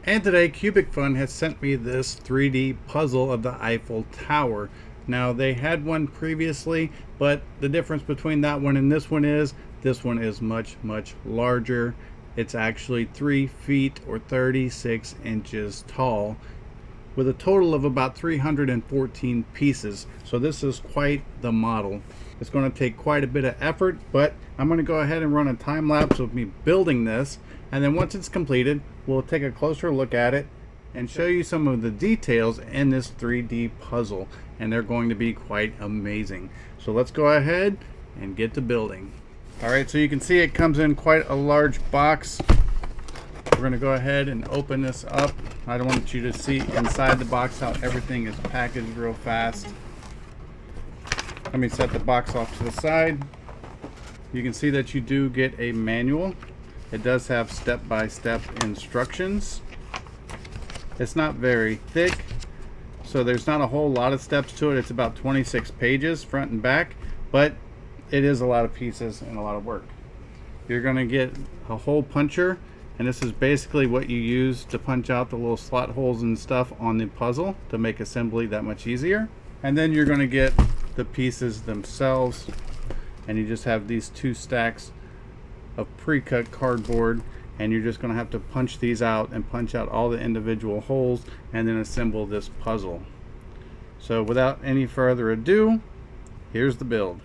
And today CubicFun has sent me this 3D puzzle of the Eiffel Tower. Now they had one previously, but the difference between that one and this one is much larger. It's actually 3 feet or 36 inches tall, with a total of about 314 pieces. So this is quite the model. It's going to take quite a bit of effort, but I'm going to go ahead and run a time lapse of me building this, and then once it's completed, we'll take a closer look at it and show you some of the details in this 3D puzzle, and they're going to be quite amazing. So let's go ahead and get to building. Alright, so you can see it comes in quite a large box. We're going to go ahead and open this up. I don't want you to see inside the box how everything is packaged real fast. Let me set the box off to the side. You can see that you do get a manual. It does have step-by-step instructions. It's not very thick, so there's not a whole lot of steps to it. It's about 26 pages front and back, but it is a lot of pieces and a lot of work. You're going to get a hole puncher, and this is basically what you use to punch out the little slot holes and stuff on the puzzle to make assembly that much easier. And then you're going to get the pieces themselves, and you just have these 2 stacks of pre-cut cardboard, and you're just going to have to punch these out and punch out all the individual holes and then assemble this puzzle. So without any further ado, here's the build.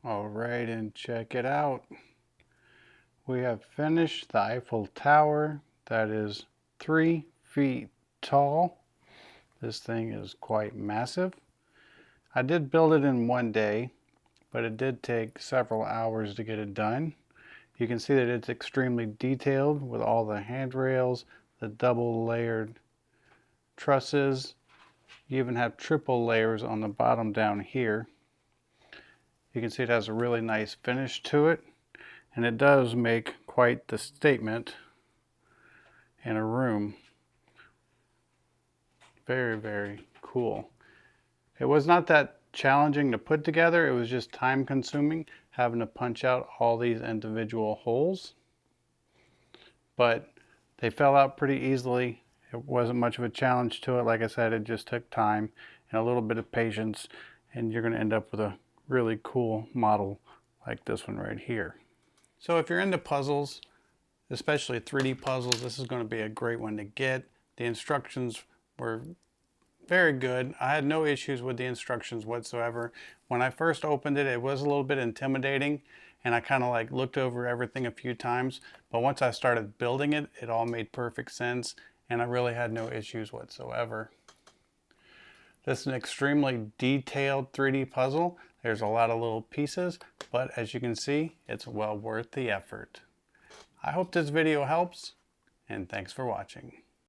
Alright, and check it out. We have finished the Eiffel Tower that is 3 feet tall. This thing is quite massive. I did build it in one day, but it did take several hours to get it done. You can see that it's extremely detailed with all the handrails, the double layered trusses. You even have triple layers on the bottom down here. You can see it has a really nice finish to it, and it does make quite the statement in a room. Very cool. It was not that challenging to put together. It was just time consuming having to punch out all these individual holes, but they fell out pretty easily. It wasn't much of a challenge to it. Like I said, it just took time and a little bit of patience, and you're going to end up with a really cool model like this one right here. So if you're into puzzles, especially 3D puzzles, this is going to be a great one to get. The instructions were very good. I had no issues with the instructions whatsoever. When I first opened it, it was a little bit intimidating, and I kind of like looked over everything a few times, but once I started building it, it all made perfect sense, and I really had no issues whatsoever. This is an extremely detailed 3D puzzle. There's a lot of little pieces, but as you can see, it's well worth the effort. I hope this video helps, and thanks for watching.